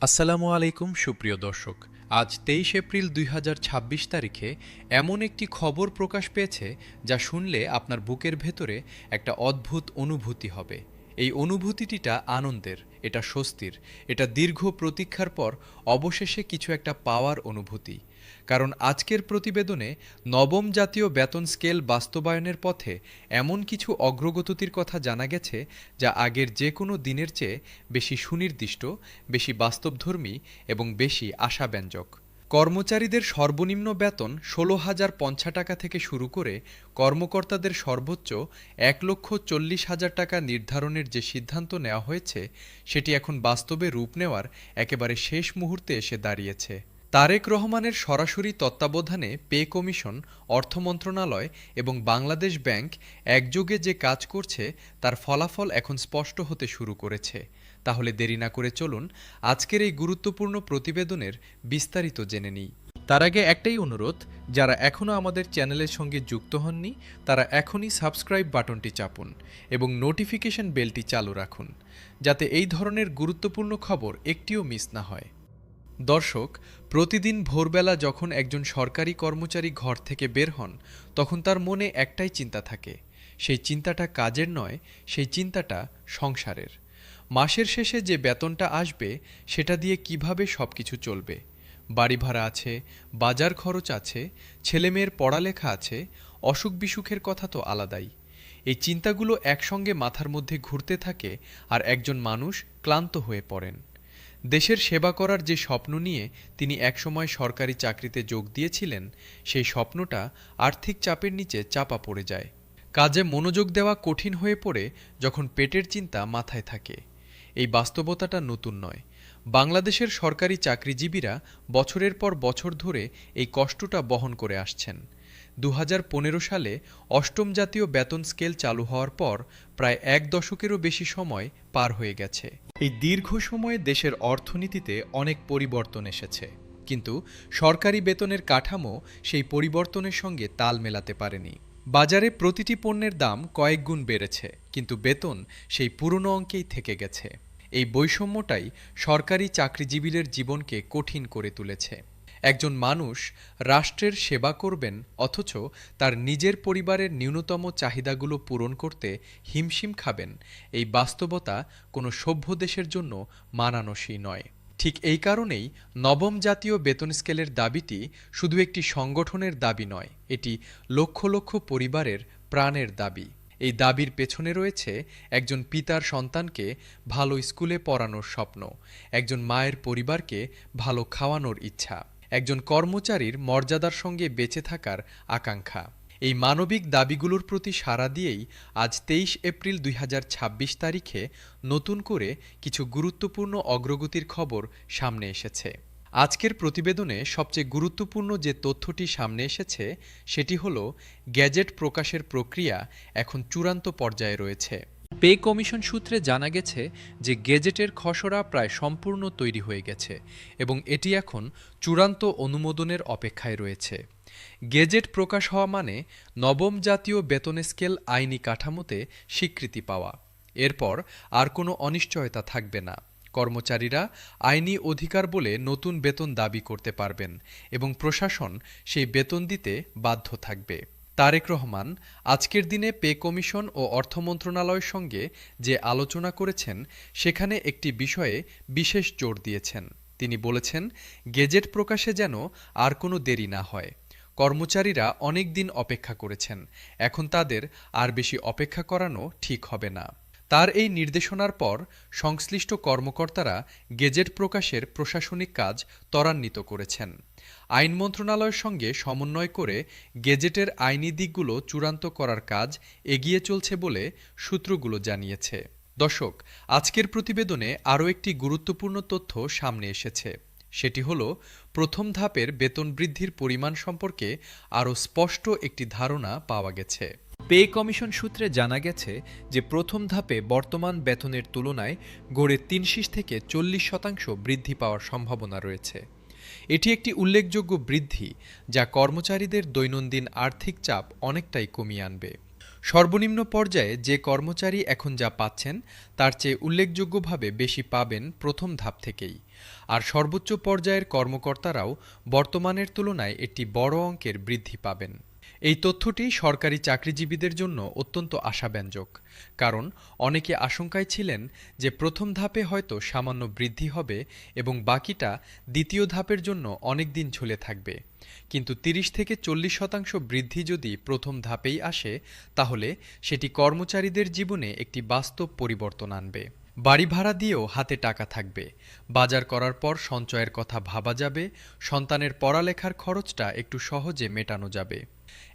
আসসালামু আলাইকুম সুপ্রিয় দর্শক। আজ ২৩ এপ্রিল ২০২৬ তারিখে এমন একটি খবর প্রকাশ পেয়েছে যা শুনলে আপনার বুকের ভেতরে একটা অদ্ভুত অনুভূতি হবে। এই অনুভূতিটা আনন্দের, এটা স্বস্তির, এটা দীর্ঘ প্রতীক্ষার পর অবশেষে কিছু একটা পাওয়ার অনুভূতি। কারণ আজকের প্রতিবেদনে নবম জাতীয় বেতন স্কেল বাস্তবায়নের পথে এমন কিছু অগ্রগতির কথা জানা গেছে যা আগের যে কোনো দিনের চেয়ে বেশি সুনির্দিষ্ট, বেশি বাস্তবধর্মী এবং বেশি আশাব্যঞ্জক। কর্মচারীদের সর্বনিম্ন বেতন ১৬,০৫০ টাকা থেকে শুরু করে কর্মকর্তাদের সর্বোচ্চ ১,৪০,০০০ টাকা নির্ধারণের যে সিদ্ধান্ত নেওয়া হয়েছে সেটি এখন বাস্তবে রূপ নেওয়ার একেবারে শেষ মুহূর্তে এসে দাঁড়িয়েছে। তারেক রহমানের সরাসরি তত্ত্বাবধানে পে কমিশন, অর্থ মন্ত্রণালয় এবং বাংলাদেশ ব্যাংক একযোগে যে কাজ করছে তার ফলাফল এখন স্পষ্ট হতে শুরু করেছে। তাহলে দেরি না করে চলুন আজকের এই গুরুত্বপূর্ণ প্রতিবেদনের বিস্তারিত জেনে নিই। তার আগে একটাই অনুরোধ, যারা এখনও আমাদের চ্যানেলের সঙ্গে যুক্ত হননি তারা এখনই সাবস্ক্রাইব বাটনটি চাপুন এবং নোটিফিকেশন বেলটি চালু রাখুন, যাতে এই ধরনের গুরুত্বপূর্ণ খবর একটিও মিস না হয়। দর্শক, প্রতিদিন ভোরবেলা যখন একজন সরকারি কর্মচারী ঘর থেকে বের হন তখন তার মনে একটাই চিন্তা থাকে। সেই চিন্তাটা কাজের নয়, সেই চিন্তাটা সংসারের। মাসের শেষে যে বেতনটা আসবে সেটা দিয়ে কিভাবে সবকিছু চলবে। বাড়ি ভাড়া আছে, বাজার খরচ আছে, ছেলেমেয়ের পড়ালেখা আছে, অসুখ বিসুখের কথা তো আলাদাই। এই চিন্তাগুলো একসঙ্গে মাথার মধ্যে ঘুরতে থাকে আর একজন মানুষ ক্লান্ত হয়ে পড়েন। দেশের সেবা করার যে স্বপ্ন নিয়ে তিনি একসময় সরকারি চাকরিতে যোগ দিয়েছিলেন, সেই স্বপ্নটা আর্থিক চাপের নিচে চাপা পড়ে যায়। কাজে মনোযোগ দেওয়া কঠিন হয়ে পড়ে যখন পেটের চিন্তা মাথায় থাকে। এই বাস্তবতাটা নতুন নয়। বাংলাদেশের সরকারি চাকরিজীবীরা বছরের পর বছর ধরে এই কষ্টটা বহন করে আসছেন। ২০১৫ সালে অষ্টম জাতীয় বেতন স্কেল চালু হওয়ার পর প্রায় এক দশকেরও বেশি সময় পার হয়ে গেছে। এই দীর্ঘ সময়ে দেশের অর্থনীতিতে অনেক পরিবর্তন এসেছে, কিন্তু সরকারি বেতনের কাঠামো সেই পরিবর্তনের সঙ্গে তাল মেলাতে পারেনি। বাজারে প্রতিটি পণ্যের দাম কয়েক গুণ বেড়েছে, কিন্তু বেতন সেই পুরনো অঙ্কেই থেকে গেছে। এই বৈষম্যটাই সরকারি চাকরিজীবীদের জীবনকে কঠিন করে তুলেছে। একজন মানুষ রাষ্ট্রের সেবা করবেন অথচ তার নিজের পরিবারের ন্যূনতম চাহিদাগুলো পূরণ করতে হিমশিম খাবেন, এই বাস্তবতা কোনো সভ্য দেশের জন্য মানানসই নয়। ঠিক এই কারণেই নবম জাতীয় বেতন স্কেলের দাবিটি শুধু একটি সংগঠনের দাবি নয়, এটি লক্ষ লক্ষ পরিবারের প্রাণের দাবি। এই দাবির পেছনে রয়েছে একজন পিতার সন্তানকে ভালো স্কুলে পড়ানোর স্বপ্ন, একজন মায়ের পরিবারকে ভালো খাওয়ানোর ইচ্ছা, একজন কর্মচারীর মর্যাদার সঙ্গে বেঁচে থাকার আকাঙ্ক্ষা। এই মানবিক দাবিগুলোর প্রতি সাড়া দিয়েই আজ ২৩ এপ্রিল ২০২৬ তারিখে নতুন করে কিছু গুরুত্বপূর্ণ অগ্রগতির খবর সামনে এসেছে। আজকের প্রতিবেদনে সবচেয়ে গুরুত্বপূর্ণ যে তথ্যটি সামনে এসেছে সেটি হলো গ্যাজেট প্রকাশের প্রক্রিয়া এখন চূড়ান্ত পর্যায়ে রয়েছে। পে কমিশন সূত্রে জানা গেছে যে গেজেটের খসড়া প্রায় সম্পূর্ণ তৈরি হয়ে গেছে এবং এটি এখন চূড়ান্ত অনুমোদনের অপেক্ষায় রয়েছে। গেজেট প্রকাশ হওয়া মানে নবম জাতীয় বেতন স্কেল আইনি কাঠামোতে স্বীকৃতি পাওয়া। এরপর আর কোনো অনিশ্চয়তা থাকবে না। কর্মচারীরা আইনি অধিকার বলে নতুন বেতন দাবি করতে পারবেন এবং প্রশাসন সেই বেতন দিতে বাধ্য থাকবে। তারেক রহমান আজকের দিনে পে কমিশন ও অর্থ মন্ত্রণালয়ের সঙ্গে যে আলোচনা করেছেন সেখানে একটি বিষয়ে বিশেষ জোর দিয়েছেন। তিনি বলেছেন, গেজেট প্রকাশে যেন আর কোনো দেরি না হয়। কর্মচারীরা অনেক দিন অপেক্ষা করেছেন, এখন তাদের আর বেশি অপেক্ষা করানো ঠিক হবে না। তার এই নির্দেশনার পর সংশ্লিষ্ট কর্মকর্তারা গেজেট প্রকাশের প্রশাসনিক কাজ ত্বরান্বিত করেছেন। আইন মন্ত্রণালয়ের সঙ্গে সমন্বয় করে গেজেটের আইনি দিকগুলো চূড়ান্ত করার কাজ এগিয়ে চলছে বলে সূত্রগুলো জানিয়েছে। দর্শক, আজকের প্রতিবেদনে আরও একটি গুরুত্বপূর্ণ তথ্য সামনে এসেছে। সেটি হলো প্রথম ধাপের বেতন বৃদ্ধির পরিমাণ সম্পর্কে আরও স্পষ্ট একটি ধারণা পাওয়া গেছে। পে কমিশন সূত্রে জানা গেছে যে প্রথম ধাপে বর্তমান বেতনের তুলনায় গড়ে ৩০ থেকে ৪০% বৃদ্ধি পাওয়ার সম্ভাবনা রয়েছে। এটি একটি উল্লেখযোগ্য বৃদ্ধি যা কর্মচারীদের দৈনন্দিন আর্থিক চাপ অনেকটাই কমিয়ে আনবে। সর্বনিম্ন পর্যায়ে যে কর্মচারী এখন যা পাচ্ছেন তার চেয়ে উল্লেখযোগ্যভাবে বেশি পাবেন প্রথম ধাপ থেকেই। আর সর্বোচ্চ পর্যায়ের কর্মকর্তারাও বর্তমানের তুলনায় একটি বড় অঙ্কের বৃদ্ধি পাবেন। এই তথ্যটি সরকারি চাকরিজীবীদের জন্য অত্যন্ত আশাব্যঞ্জক, কারণ অনেকে আশঙ্কায় ছিলেন যে প্রথম ধাপে হয়তো সামান্য বৃদ্ধি হবে এবং বাকিটা দ্বিতীয় ধাপের জন্য অনেক দিন ঝুলে থাকবে। কিন্তু ৩০ থেকে ৪০% বৃদ্ধি যদি প্রথম ধাপেই আসে, তাহলে সেটি কর্মচারীদের জীবনে একটি বাস্তব পরিবর্তন আনবে। বাড়ি ভাড়া দিয়েও হাতে টাকা থাকবে, বাজার করার পর সঞ্চয়ের কথা ভাবা যাবে, সন্তানের পড়ালেখার খরচটা একটু সহজে মেটানো যাবে।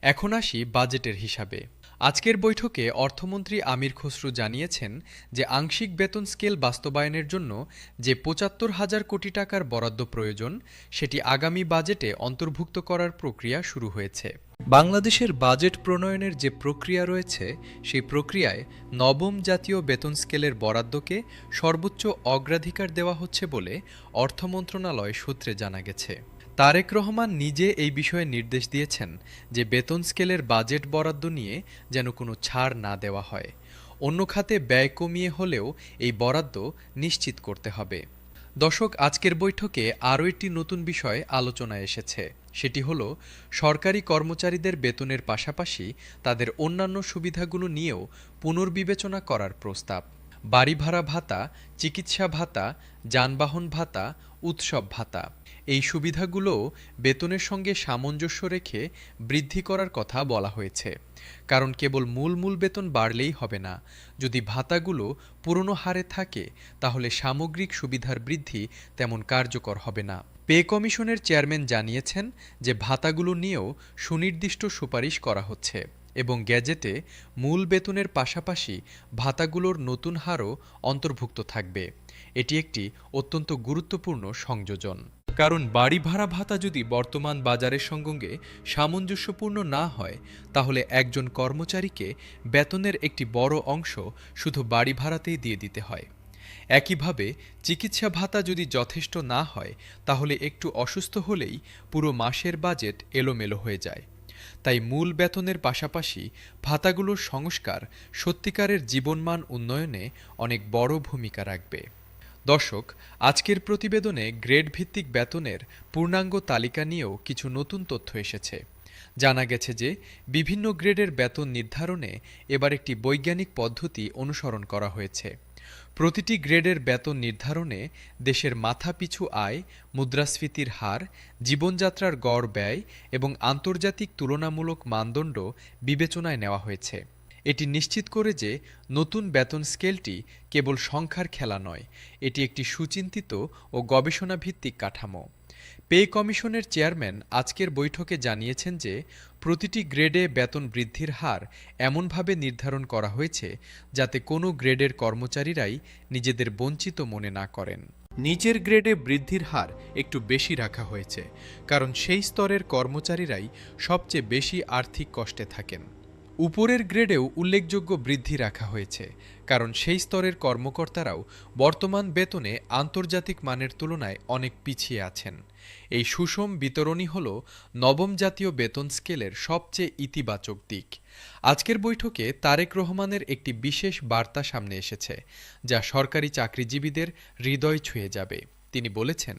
এখন আসি বাজেটের হিসাবে। আজকের বৈঠকে অর্থমন্ত্রী আমির খসরু জানিয়েছেন যে আংশিক বেতন স্কেল বাস্তবায়নের জন্য যে ৭৫,০০০ কোটি টাকার বরাদ্দ প্রয়োজন, সেটি আগামী বাজেটে অন্তর্ভুক্ত করার প্রক্রিয়া শুরু হয়েছে। বাংলাদেশের বাজেট প্রণয়নের যে প্রক্রিয়া রয়েছে, সেই প্রক্রিয়ায় নবম জাতীয় বেতন স্কেলের বরাদ্দকে সর্বোচ্চ অগ্রাধিকার দেওয়া হচ্ছে বলে অর্থ মন্ত্রণালয় সূত্রে জানা গেছে। তারেক রহমান নিজে এই বিষয়ে নির্দেশ দিয়েছেন যে বেতন স্কেলের বাজেট বরাদ্দ নিয়ে যেন কোনো ছাড় না দেওয়া হয়। অন্য খাতে ব্যয় কমিয়ে হলেও এই বরাদ্দ নিশ্চিত করতে হবে। দর্শক, আজকের বৈঠকে আরও একটি নতুন বিষয় আলোচনায় এসেছে। সেটি হলো সরকারি কর্মচারীদের বেতনের পাশাপাশি তাদের অন্যান্য সুবিধাগুলো নিয়েও পুনর্বিবেচনা করার প্রস্তাব। বাড়ি ভাড়া ভাতা, চিকিৎসা ভাতা, যানবাহন ভাতা, উৎসব ভাতা, এই সুবিধাগুলোও বেতনের সঙ্গে সামঞ্জস্য রেখে বৃদ্ধি করার কথা বলা হয়েছে। কারণ কেবল মূল বেতন বাড়লেই হবে না। যদি ভাতাগুলো পুরনো হারে থাকে, তাহলে সামগ্রিক সুবিধার বৃদ্ধি তেমন কার্যকর হবে না। পে কমিশনের চেয়ারম্যান জানিয়েছেন যে ভাতাগুলো নিয়েও সুনির্দিষ্ট সুপারিশ করা হচ্ছে এবং গেজেটে মূল বেতনের পাশাপাশি ভাতাগুলোর নতুন হারও অন্তর্ভুক্ত থাকবে। এটি একটি অত্যন্ত গুরুত্বপূর্ণ সংযোজন। কারণ বাড়ি ভাড়া ভাতা যদি বর্তমান বাজারের সঙ্গে সামঞ্জস্যপূর্ণ না হয়, তাহলে একজন কর্মচারীকে বেতনের একটি বড় অংশ শুধু বাড়ি ভাড়াতেই দিয়ে দিতে হয়। একইভাবে চিকিৎসা ভাতা যদি যথেষ্ট না হয়, তাহলে একটু অসুস্থ হলেই পুরো মাসের বাজেট এলোমেলো হয়ে যায়। তাই মূল বেতনের পাশাপাশি ভাতাগুলোর সংস্কার সত্যিকারের জীবনমান উন্নয়নে অনেক বড় ভূমিকা রাখবে। দর্শক, আজকের প্রতিবেদনে গ্রেড ভিত্তিক বেতনের পূর্ণাঙ্গ তালিকা নিয়েও কিছু নতুন তথ্য এসেছে। জানা গেছে যে বিভিন্ন গ্রেডের বেতন নির্ধারণে এবার একটি বৈজ্ঞানিক পদ্ধতি অনুসরণ করা হয়েছে। প্রতিটি গ্রেডের বেতন নির্ধারণে দেশের মাথাপিছু আয়, মুদ্রাস্ফীতির হার, জীবনযাত্রার গড় ব্যয় এবং আন্তর্জাতিক তুলনামূলক মানদণ্ড বিবেচনায় নেওয়া হয়েছে। এটি নিশ্চিত করে যে নতুন বেতন স্কেলটি কেবল সংখ্যার খেলা নয়, এটি একটি সুচিন্তিত ও গবেষণাভিত্তিক কাঠামো। পে কমিশনের চেয়ারম্যান আজকের বৈঠকে জানিয়েছেন যে প্রতিটি গ্রেডে বেতন বৃদ্ধির হার এমনভাবে নির্ধারণ করা হয়েছে যাতে কোনো গ্রেডের কর্মচারীরাই নিজেদের বঞ্চিত মনে না করেন। নিচের গ্রেডে বৃদ্ধির হার একটু বেশি রাখা হয়েছে, কারণ সেই স্তরের কর্মচারীরাই সবচেয়ে বেশি আর্থিক কষ্টে থাকেন। উপরের গ্রেডেও উল্লেখযোগ্য বৃদ্ধি রাখা হয়েছে, কারণ সেই স্তরের কর্মকর্তারাও বর্তমান বেতনে আন্তর্জাতিক মানের তুলনায় অনেক পিছিয়ে আছেন। এই সুষম বিতরণই হল নবম জাতীয় বেতন স্কেলের সবচেয়ে ইতিবাচক দিক। আজকের বৈঠকে তারেক রহমানের একটি বিশেষ বার্তা সামনে এসেছে, যা সরকারি চাকরিজীবীদের হৃদয় ছুঁয়ে যাবে। তিনি বলেছেন,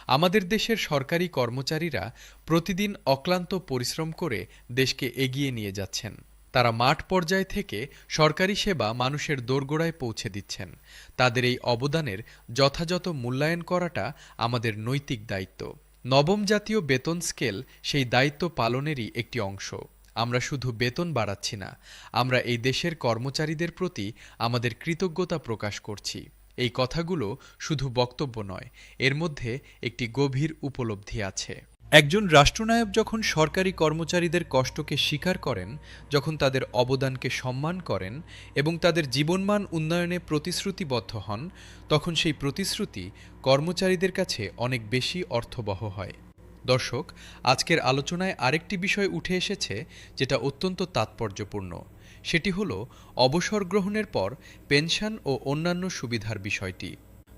আমাদের দেশের সরকারি কর্মচারীরা প্রতিদিন অক্লান্ত পরিশ্রম করে দেশকে এগিয়ে নিয়ে যাচ্ছেন। তারা মাঠ পর্যায় থেকে সরকারি সেবা মানুষের দোরগোড়ায় পৌঁছে দিচ্ছেন। তাদের এই অবদানের যথাযথ মূল্যায়ন করাটা আমাদের নৈতিক দায়িত্ব। নবম জাতীয় বেতন স্কেল সেই দায়িত্ব পালনেরই একটি অংশ। আমরা শুধু বেতন বাড়াচ্ছি না, আমরা এই দেশের কর্মচারীদের প্রতি আমাদের কৃতজ্ঞতা প্রকাশ করছি। এই কথাগুলো শুধু বক্তব্য নয়, এর মধ্যে একটি গভীর উপলব্ধি আছে। একজন রাষ্ট্রনায়ক যখন সরকারি কর্মচারীদের কষ্টকে স্বীকার করেন, যখন তাদের অবদানকে সম্মান করেন এবং তাদের জীবনমান উন্নয়নে প্রতিশ্রুতিবদ্ধ হন, তখন সেই প্রতিশ্রুতি কর্মচারীদের কাছে অনেক বেশি অর্থবহ হয়। দর্শক, আজকের আলোচনায় আরেকটি বিষয় উঠে এসেছে যেটা অত্যন্ত তাৎপর্যপূর্ণ। সেটি হলো অবসর গ্রহণের পর পেনশন ও অন্যান্য সুবিধার বিষয়টি।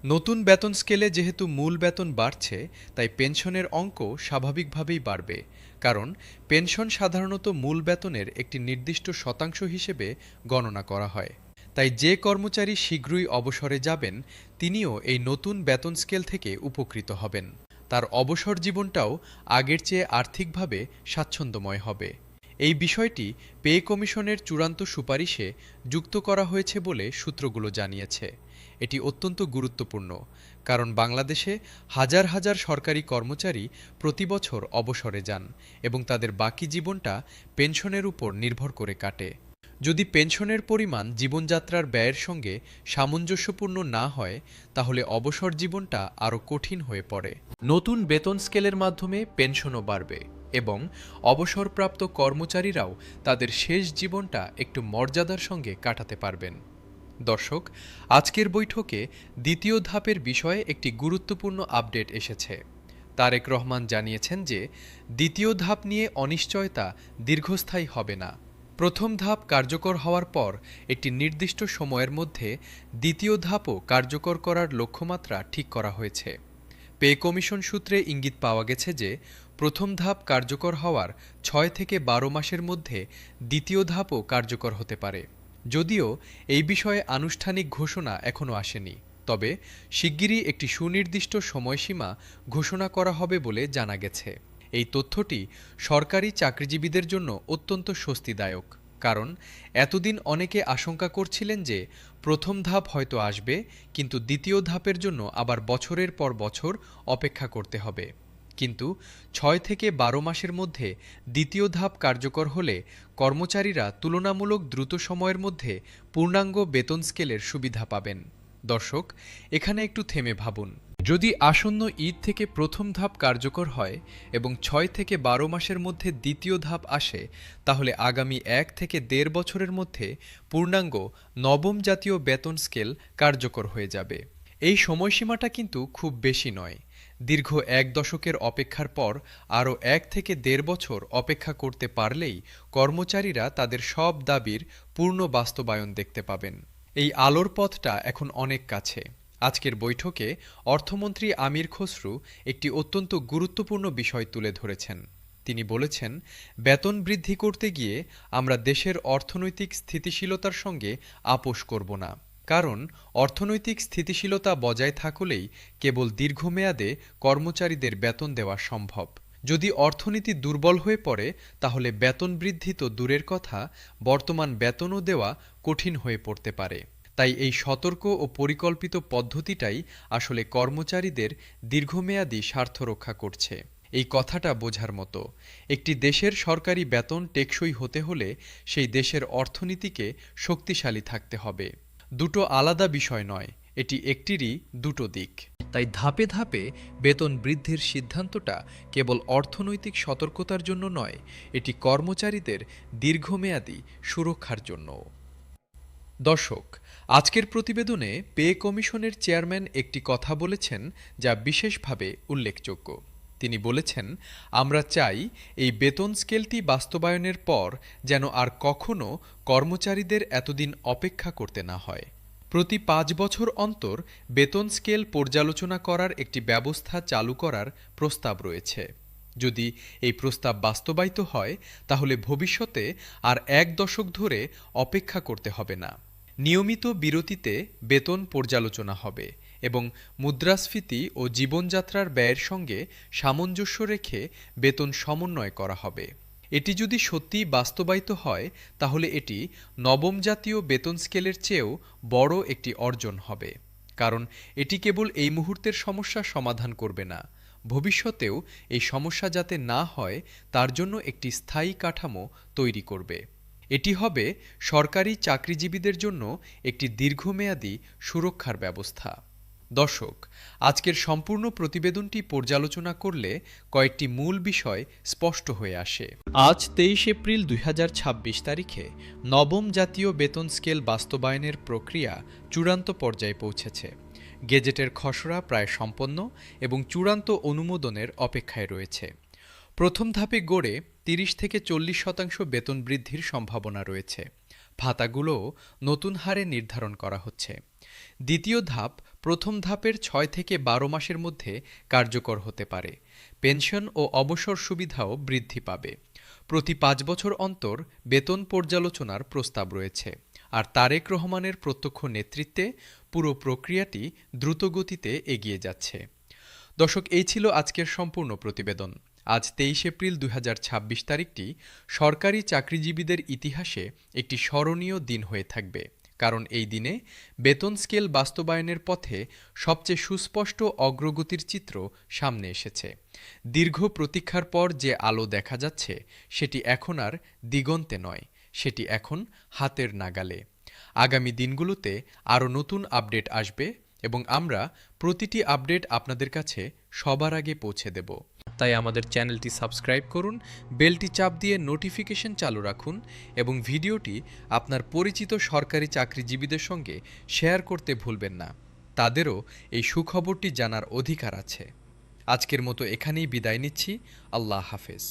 নতুন বেতন স্কেলে যেহেতু মূল বেতন বাড়ছে, তাই পেনশনের অঙ্ক স্বাভাবিকভাবেই বাড়বে, কারণ পেনশন সাধারণত মূল বেতনের একটি নির্দিষ্ট শতাংশ হিসেবে গণনা করা হয়। তাই যে কর্মচারী শীঘ্রই অবসরে যাবেন তিনিও এই নতুন বেতন স্কেল থেকে উপকৃত হবেন। তার অবসর জীবনটাও আগের চেয়ে আর্থিকভাবে স্বাচ্ছন্দ্যময় হবে। এই বিষয়টি পে কমিশনের চূড়ান্ত সুপারিশে যুক্ত করা হয়েছে বলে সূত্রগুলো জানিয়েছে। এটি অত্যন্ত গুরুত্বপূর্ণ, কারণ বাংলাদেশে হাজার হাজার সরকারি কর্মচারী প্রতি বছর অবসরে যান এবং তাদের বাকি জীবনটা পেনশনের উপর নির্ভর করে কাটে। যদি পেনশনের পরিমাণ জীবনযাত্রার ব্যয়ের সঙ্গে সামঞ্জস্যপূর্ণ না হয়, তাহলে অবসর জীবনটা আরও কঠিন হয়ে পড়ে। নতুন বেতন স্কেলের মাধ্যমে পেনশনও বাড়বে এবং অবসরপ্রাপ্ত কর্মচারীরাও তাদের শেষ জীবনটা একটু মর্যাদার সঙ্গে কাটাতে পারবেন। দর্শক, আজকের বৈঠকে দ্বিতীয় ধাপের বিষয়ে একটি গুরুত্বপূর্ণ আপডেট এসেছে। তারেক রহমান জানিয়েছেন যে দ্বিতীয় ধাপ নিয়ে অনিশ্চয়তা দীর্ঘস্থায়ী হবে না। প্রথম ধাপ কার্যকর হওয়ার পর একটি নির্দিষ্ট সময়ের মধ্যে দ্বিতীয় ধাপও কার্যকর করার লক্ষ্যমাত্রা ঠিক করা হয়েছে। পে কমিশন সূত্রে ইঙ্গিত পাওয়া গেছে যে প্রথম ধাপ কার্যকর হওয়ার ৬ থেকে ১২ মাসের মধ্যে দ্বিতীয় ধাপও কার্যকর হতে পারে। যদিও এই বিষয়ে আনুষ্ঠানিক ঘোষণা এখনও আসেনি, তবে শিগগিরই একটি সুনির্দিষ্ট সময়সীমা ঘোষণা করা হবে বলে জানা গেছে। এই তথ্যটি সরকারি চাকরিজীবীদের জন্য অত্যন্ত স্বস্তিদায়ক, কারণ এতদিন অনেকে আশঙ্কা করছিলেন যে প্রথম ধাপ হয়তো আসবে, কিন্তু দ্বিতীয় ধাপের জন্য আবার বছরের পর বছর অপেক্ষা করতে হবে। কিন্তু ৬ থেকে ১২ মাসের মধ্যে দ্বিতীয় ধাপ কার্যকর হলে কর্মচারীরা তুলনামূলক দ্রুত সময়ের মধ্যে পূর্ণাঙ্গ বেতন স্কেলের সুবিধা পাবেন। দর্শক, এখানে একটু থেমে ভাবুন। যদি আসন্ন ঈদ থেকে প্রথম ধাপ কার্যকর হয় এবং ৬ থেকে ১২ মাসের মধ্যে দ্বিতীয় ধাপ আসে, তাহলে আগামী ১ থেকে ১.৫ বছরের মধ্যে পূর্ণাঙ্গ নবম জাতীয় বেতন স্কেল কার্যকর হয়ে যাবে। এই সময়সীমাটা কিন্তু খুব বেশি নয়। দীর্ঘ ১ দশকের অপেক্ষার পর আরও ১ থেকে ১.৫ বছর অপেক্ষা করতে পারলেই কর্মচারীরা তাদের সব দাবির পূর্ণ বাস্তবায়ন দেখতে পাবেন। এই আলোর পথটা এখন অনেক কাছে। আজকের বৈঠকে অর্থমন্ত্রী আমির খসরু একটি অত্যন্ত গুরুত্বপূর্ণ বিষয় তুলে ধরেছেন। তিনি বলেছেন, বেতন বৃদ্ধি করতে গিয়ে আমরা দেশের অর্থনৈতিক স্থিতিশীলতার সঙ্গে আপোস করব না, কারণ অর্থনৈতিক স্থিতিশীলতা বজায় থাকলেই কেবল দীর্ঘমেয়াদে কর্মচারীদের বেতন দেওয়া সম্ভব। যদি অর্থনীতি দুর্বল হয়ে পড়ে, তাহলে বেতন বৃদ্ধি তো দূরের কথা, বর্তমান বেতনও দেওয়া কঠিন হয়ে পড়তে পারে। তাই এই সতর্ক ও পরিকল্পিত পদ্ধতিটাই আসলে কর্মচারীদের দীর্ঘমেয়াদী স্বার্থ রক্ষা করছে। এই কথাটা বোঝার মতো। একটি দেশের সরকারি বেতন টেকসই হতে হলে সেই দেশের অর্থনীতিকে শক্তিশালী থাকতে হবে। দুটো আলাদা বিষয় নয়, এটি একটিরই দুটো দিক। তাই ধাপে ধাপে বেতন বৃদ্ধির সিদ্ধান্তটা কেবল অর্থনৈতিক সতর্কতার জন্য নয়, এটি কর্মচারীদের দীর্ঘমেয়াদী সুরক্ষার জন্য। দর্শক, আজকের প্রতিবেদনে পে কমিশনের চেয়ারম্যান একটি কথা বলেছেন যা বিশেষভাবে উল্লেখযোগ্য। তিনি বলেছেন, আমরা চাই এই বেতন স্কেলটি বাস্তবায়নের পর যেন আর কখনো কর্মচারীদের এতদিন অপেক্ষা করতে না হয়। প্রতি ৫ বছর অন্তর বেতন স্কেল পর্যালোচনা করার একটি ব্যবস্থা চালু করার প্রস্তাব রয়েছে। যদি এই প্রস্তাব বাস্তবায়িত হয়, তাহলে ভবিষ্যতে আর ১ দশক ধরে অপেক্ষা করতে হবে না। নিয়মিত বিরতিতে বেতন পর্যালোচনা হবে এবং মুদ্রাস্ফীতি ও জীবনযাত্রার ব্যয়ের সঙ্গে সামঞ্জস্য রেখে বেতন সমন্বয় করা হবে। এটি যদি সত্যিই বাস্তবায়িত হয়, তাহলে এটি নবম জাতীয় বেতন স্কেলের চেয়েও বড় একটি অর্জন হবে, কারণ এটি কেবল এই মুহূর্তের সমস্যা সমাধান করবে না, ভবিষ্যতেও এই সমস্যা যাতে না হয় তার জন্য একটি স্থায়ী কাঠামো তৈরি করবে। এটি হবে সরকারি চাকরিজীবীদের জন্য একটি দীর্ঘমেয়াদী সুরক্ষার ব্যবস্থা। দর্শক, আজকের সম্পূর্ণ প্রতিবেদনটি পর্যালোচনা করলে কয়েকটি মূল বিষয় স্পষ্ট হয়ে আসে। আজ ২৩ এপ্রিল ২০২৬ তারিখে নবম জাতীয় বেতন স্কেল বাস্তবায়নের প্রক্রিয়া চূড়ান্ত পর্যায়ে পৌঁছেছে। গেজেটের খসড়া প্রায় সম্পন্ন এবং চূড়ান্ত অনুমোদনের অপেক্ষায় রয়েছে। প্রথম ধাপে গড়ে ৩০ থেকে ৪০% বেতন বৃদ্ধির সম্ভাবনা রয়েছে। ভাতাগুলোও নতুন হারে নির্ধারণ করা হচ্ছে। দ্বিতীয় ধাপ প্রথম ধাপের ৬ থেকে ১২ মাসের মধ্যে কার্যকর হতে পারে। পেনশন ও অবসর সুবিধাও বৃদ্ধি পাবে। প্রতি ৫ বছর অন্তর বেতন পর্যালোচনার প্রস্তাব রয়েছে। আর তারেক রহমানের প্রত্যক্ষ নেতৃত্বে পুরো প্রক্রিয়াটি দ্রুতগতিতে এগিয়ে যাচ্ছে। দর্শক, এই ছিল আজকের সম্পূর্ণ প্রতিবেদন। আজ ২৩ এপ্রিল ২০২৬ তারিখটি সরকারি চাকরিজীবীদের ইতিহাসে একটি স্মরণীয় দিন হয়ে থাকবে, কারণ এই দিনে বেতন স্কেল বাস্তবায়নের পথে সবচেয়ে সুস্পষ্ট অগ্রগতির চিত্র সামনে এসেছে। দীর্ঘ প্রতীক্ষার পর যে আলো দেখা যাচ্ছে সেটি এখন আর দিগন্তে নয়, সেটি এখন হাতের নাগালে। আগামী দিনগুলোতে আরও নতুন আপডেট আসবে এবং আমরা প্রতিটি আপডেট আপনাদের কাছে সবার আগে পৌঁছে দেব। তাই আমাদের চ্যানেলটি সাবস্ক্রাইব করুন, বেলটি চাপ দিয়ে নোটিফিকেশন চালু রাখুন এবং ভিডিওটি আপনার পরিচিত সরকারি চাকরিজীবীদের সঙ্গে শেয়ার করতে ভুলবেন না। তাদেরও এই সুখবরটি জানার অধিকার আছে। আজকের মতো এখানেই বিদায় নিচ্ছি। আল্লাহ হাফেজ।